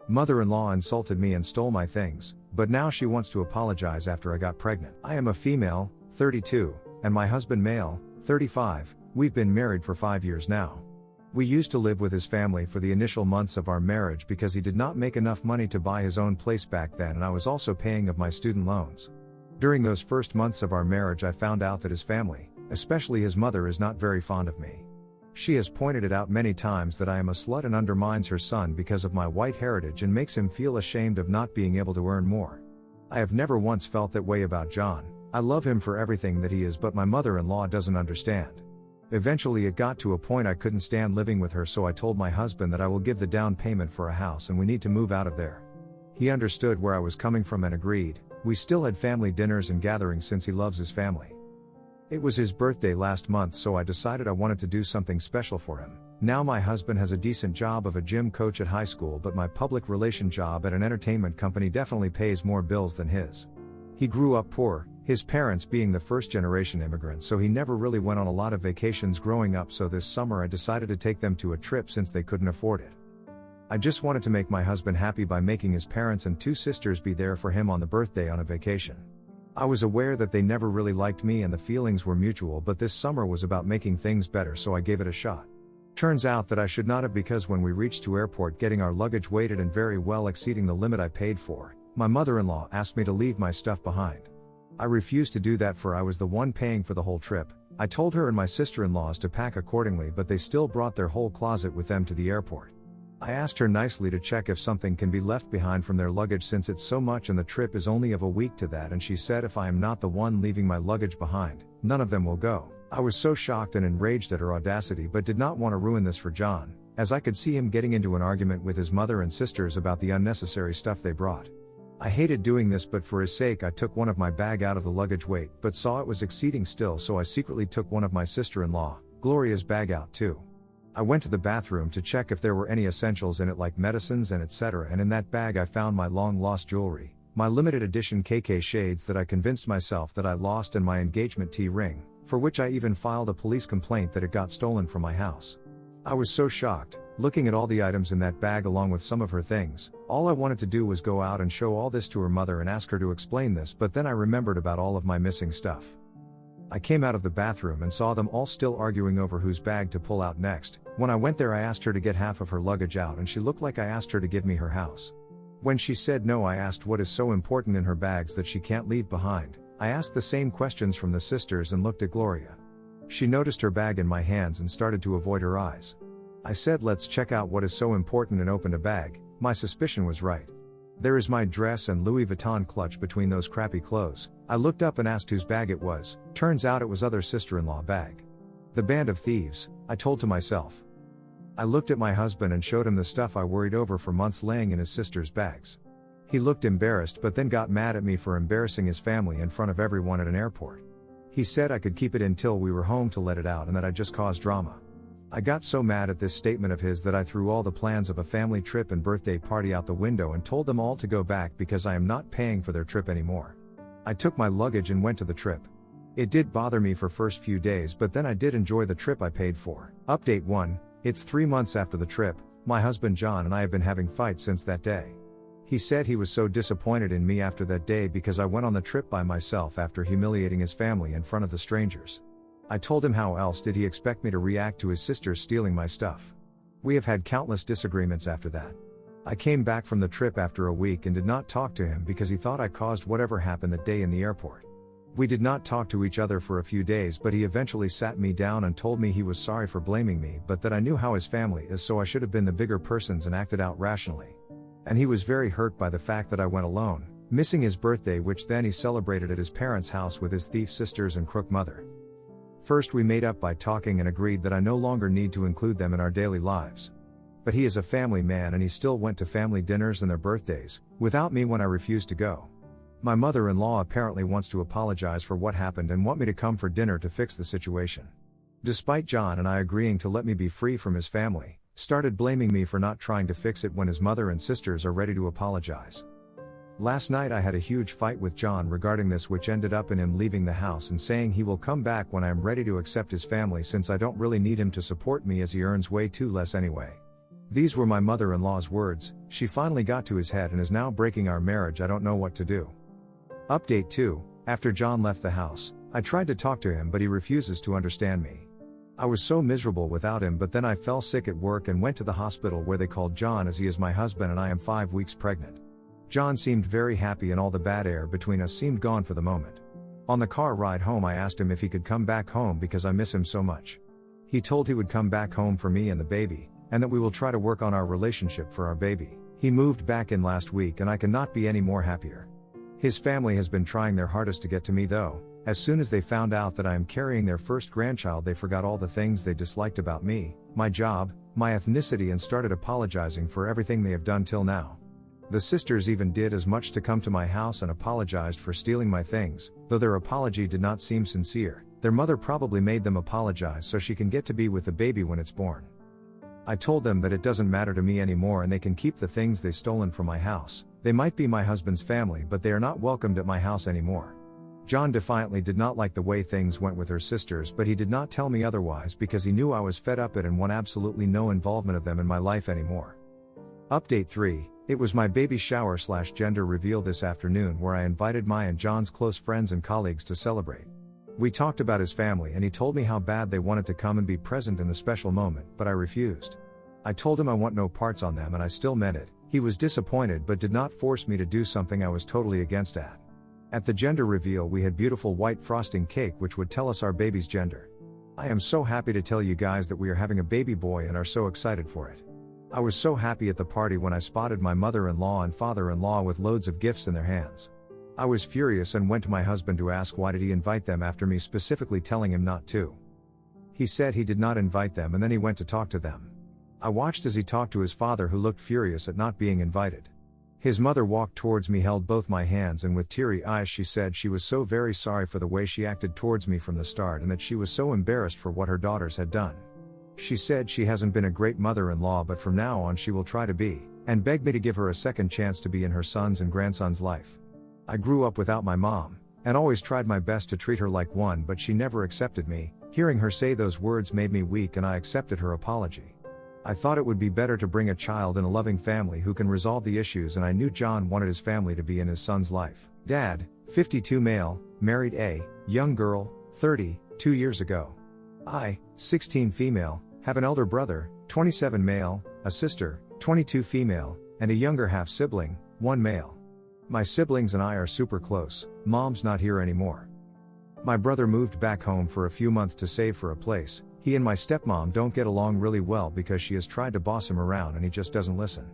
Mother-in-law insulted me and stole my things, but now she wants to apologize after I got pregnant. I am a female, 32, and my husband male, 35, we've been married for 5 years now. We used to live with his family for the initial months of our marriage because he did not make enough money to buy his own place back then, and I was also paying of my student loans. During those first months of our marriage I found out that his family, especially his mother, is not very fond of me. She has pointed it out many times that I am a slut and undermines her son because of my white heritage and makes him feel ashamed of not being able to earn more. I have never once felt that way about John. I love him for everything that he is, but my mother-in-law doesn't understand. Eventually it got to a point I couldn't stand living with her, so I told my husband that I will give the down payment for a house and we need to move out of there. He understood where I was coming from and agreed. We still had family dinners and gatherings since he loves his family. It was his birthday last month, so I decided I wanted to do something special for him. Now my husband has a decent job of a gym coach at high school, but my public relation job at an entertainment company definitely pays more bills than his. He grew up poor, his parents being the first-generation immigrants, so he never really went on a lot of vacations growing up, so this summer I decided to take them to a trip since they couldn't afford it. I just wanted to make my husband happy by making his parents and 2 sisters be there for him on the birthday on a vacation. I was aware that they never really liked me and the feelings were mutual, but this summer was about making things better, so I gave it a shot. Turns out that I should not have, because when we reached to airport getting our luggage weighted and very well exceeding the limit I paid for, my mother-in-law asked me to leave my stuff behind. I refused to do that, for I was the one paying for the whole trip. I told her and my sister-in-laws to pack accordingly, but they still brought their whole closet with them to the airport. I asked her nicely to check if something can be left behind from their luggage since it's so much and the trip is only of a week to that, and she said if I am not the one leaving my luggage behind, none of them will go. I was so shocked and enraged at her audacity, but did not want to ruin this for John, as I could see him getting into an argument with his mother and sisters about the unnecessary stuff they brought. I hated doing this, but for his sake I took one of my bag out of the luggage weight, but saw it was exceeding still, so I secretly took one of my sister-in-law, Gloria's bag out too. I went to the bathroom to check if there were any essentials in it like medicines and etc., and in that bag I found my long-lost jewelry, my limited edition KK shades that I convinced myself that I lost, and my engagement tea ring, for which I even filed a police complaint that it got stolen from my house. I was so shocked, looking at all the items in that bag along with some of her things. All I wanted to do was go out and show all this to her mother and ask her to explain this, but then I remembered about all of my missing stuff. I came out of the bathroom and saw them all still arguing over whose bag to pull out next. When I went there I asked her to get half of her luggage out, and she looked like I asked her to give me her house. When she said no, I asked what is so important in her bags that she can't leave behind. I asked the same questions from the sisters and looked at Gloria. She noticed her bag in my hands and started to avoid her eyes. I said let's check out what is so important, and opened a bag. My suspicion was right. There is my dress and Louis Vuitton clutch between those crappy clothes. I looked up and asked whose bag it was. Turns out it was other sister-in-law bag. The band of thieves, I told to myself. I looked at my husband and showed him the stuff I worried over for months laying in his sister's bags. He looked embarrassed, but then got mad at me for embarrassing his family in front of everyone at an airport. He said I could keep it until we were home to let it out and that I just caused drama. I got so mad at this statement of his that I threw all the plans of a family trip and birthday party out the window and told them all to go back because I am not paying for their trip anymore. I took my luggage and went to the trip. It did bother me for first few days, but then I did enjoy the trip I paid for. Update 1. It's 3 months after the trip. My husband John and I have been having fights since that day. He said he was so disappointed in me after that day because I went on the trip by myself after humiliating his family in front of the strangers. I told him how else did he expect me to react to his sisters stealing my stuff. We have had countless disagreements after that. I came back from the trip after a week and did not talk to him because he thought I caused whatever happened that day in the airport. We did not talk to each other for a few days, but he eventually sat me down and told me he was sorry for blaming me, but that I knew how his family is, so I should have been the bigger persons and acted out rationally. And he was very hurt by the fact that I went alone, missing his birthday, which then he celebrated at his parents' house with his thief sisters and crook mother. First we made up by talking and agreed that I no longer need to include them in our daily lives. But he is a family man and he still went to family dinners and their birthdays, without me when I refused to go. My mother-in-law apparently wants to apologize for what happened and want me to come for dinner to fix the situation. Despite John and I agreeing to let me be free from his family, started blaming me for not trying to fix it when his mother and sisters are ready to apologize. Last night I had a huge fight with John regarding this, which ended up in him leaving the house and saying he will come back when I am ready to accept his family, since I don't really need him to support me as he earns way too less anyway. These were my mother-in-law's words. She finally got to his head and is now breaking our marriage. I don't know what to do. Update 2. After John left the house, I tried to talk to him but he refuses to understand me. I was so miserable without him, but then I fell sick at work and went to the hospital where they called John, as he is my husband and I am 5 weeks pregnant. John seemed very happy and all the bad air between us seemed gone for the moment. On the car ride home I asked him if he could come back home because I miss him so much. He told he would come back home for me and the baby, and that we will try to work on our relationship for our baby. He moved back in last week and I cannot be any more happier. His family has been trying their hardest to get to me though. As soon as they found out that I am carrying their first grandchild, they forgot all the things they disliked about me, my job, my ethnicity, and started apologizing for everything they have done till now. The sisters even did as much to come to my house and apologized for stealing my things, though their apology did not seem sincere. Their mother probably made them apologize so she can get to be with the baby when it's born. I told them that it doesn't matter to me anymore and they can keep the things they stolen from my house. They might be my husband's family, but they are not welcomed at my house anymore. John defiantly did not like the way things went with her sisters, but he did not tell me otherwise because he knew I was fed up and want absolutely no involvement of them in my life anymore. Update 3. It was my baby shower / gender reveal this afternoon where I invited my and John's close friends and colleagues to celebrate. We talked about his family and he told me how bad they wanted to come and be present in the special moment, but I refused. I told him I want no parts on them and I still meant it. He was disappointed but did not force me to do something I was totally against at. At the gender reveal we had beautiful white frosting cake which would tell us our baby's gender. I am so happy to tell you guys that we are having a baby boy and are so excited for it. I was so happy at the party when I spotted my mother-in-law and father-in-law with loads of gifts in their hands. I was furious and went to my husband to ask why did he invite them after me specifically telling him not to. He said he did not invite them and then he went to talk to them. I watched as he talked to his father who looked furious at not being invited. His mother walked towards me, held both my hands and with teary eyes she said she was so very sorry for the way she acted towards me from the start and that she was so embarrassed for what her daughters had done. She said she hasn't been a great mother-in-law but from now on she will try to be, and begged me to give her a second chance to be in her son's and grandson's life. I grew up without my mom, and always tried my best to treat her like one, but she never accepted me. Hearing her say those words made me weak and I accepted her apology. I thought it would be better to bring a child in a loving family who can resolve the issues, and I knew John wanted his family to be in his son's life. Dad, 52 male, married a young girl, 30, 2 years ago. I, 16 female, have an elder brother, 27 male, a sister, 22 female, and a younger half sibling, 1 male. My siblings and I are super close. Mom's not here anymore. My brother moved back home for a few months to save for a place. He and my stepmom don't get along really well because she has tried to boss him around and he just doesn't listen.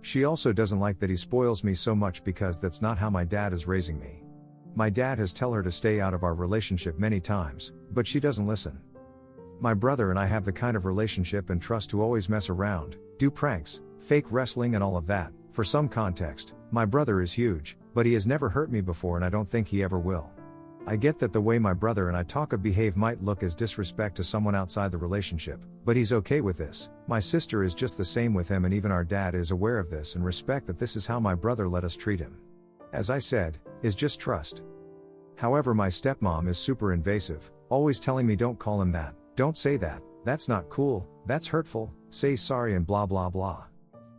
She also doesn't like that he spoils me so much because that's not how my dad is raising me. My dad has told her to stay out of our relationship many times, but she doesn't listen. My brother and I have the kind of relationship and trust to always mess around, do pranks, fake wrestling and all of that. For some context, my brother is huge, but he has never hurt me before and I don't think he ever will. I get that the way my brother and I talk or behave might look as disrespect to someone outside the relationship, but he's okay with this. My sister is just the same with him and even our dad is aware of this and respect that this is how my brother let us treat him. As I said, is just trust. However, my stepmom is super invasive, always telling me don't call him that, don't say that, that's not cool, that's hurtful, say sorry and blah blah blah.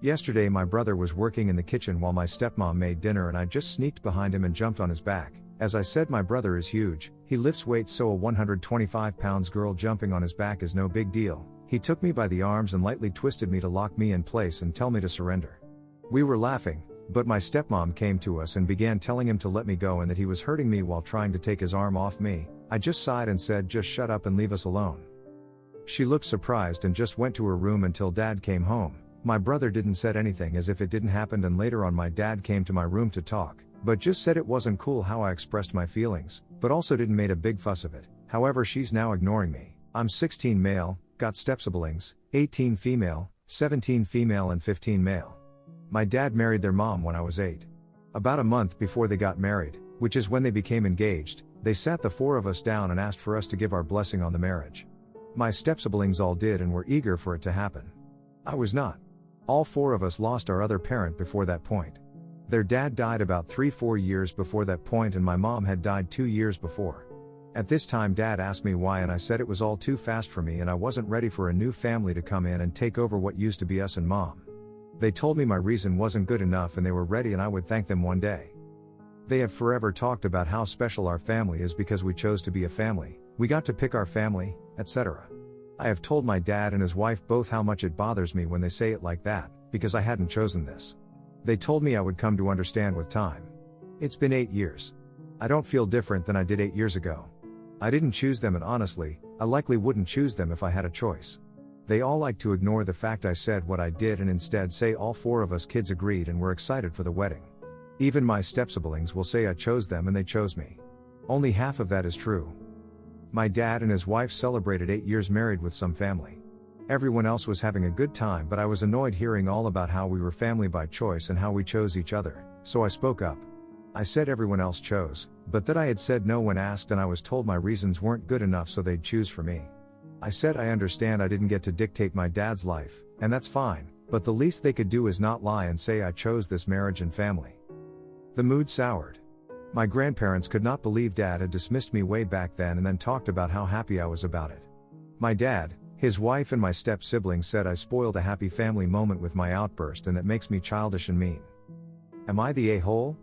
Yesterday my brother was working in the kitchen while my stepmom made dinner and I just sneaked behind him and jumped on his back. As I said, my brother is huge, he lifts weights, so a 125 pounds girl jumping on his back is no big deal. He took me by the arms and lightly twisted me to lock me in place and tell me to surrender. We were laughing, but my stepmom came to us and began telling him to let me go and that he was hurting me while trying to take his arm off me. I just sighed and said just shut up and leave us alone. She looked surprised and just went to her room until dad came home. My brother didn't said anything as if it didn't happen, and later on my dad came to my room to talk, but just said it wasn't cool how I expressed my feelings, but also didn't made a big fuss of it. However, she's now ignoring me. I'm 16 male, got stepsiblings, 18 female, 17 female and 15 male. My dad married their mom when I was 8. About a month before they got married, which is when they became engaged, they sat the 4 of us down and asked for us to give our blessing on the marriage. My stepsiblings all did and were eager for it to happen. I was not. All 4 of us lost our other parent before that point. Their dad died about 3-4 years before that point and my mom had died 2 years before. At this time Dad asked me why and I said it was all too fast for me and I wasn't ready for a new family to come in and take over what used to be us and Mom. They told me my reason wasn't good enough and they were ready and I would thank them one day. They have forever talked about how special our family is because we chose to be a family, we got to pick our family, etc. I have told my dad and his wife both how much it bothers me when they say it like that, because I hadn't chosen this. They told me I would come to understand with time. It's been 8 years. I don't feel different than I did 8 years ago. I didn't choose them and honestly, I likely wouldn't choose them if I had a choice. They all like to ignore the fact I said what I did and instead say all 4 of us kids agreed and were excited for the wedding. Even my step-siblings will say I chose them and they chose me. Only half of that is true. My dad and his wife celebrated 8 years married with some family. Everyone else was having a good time but I was annoyed hearing all about how we were family by choice and how we chose each other, so I spoke up. I said everyone else chose, but that I had said no when asked and I was told my reasons weren't good enough so they'd choose for me. I said I understand I didn't get to dictate my dad's life, and that's fine, but the least they could do is not lie and say I chose this marriage and family. The mood soured. My grandparents could not believe Dad had dismissed me way back then and then talked about how happy I was about it. My dad, his wife and my step-siblings said I spoiled a happy family moment with my outburst and that makes me childish and mean. Am I the a-hole?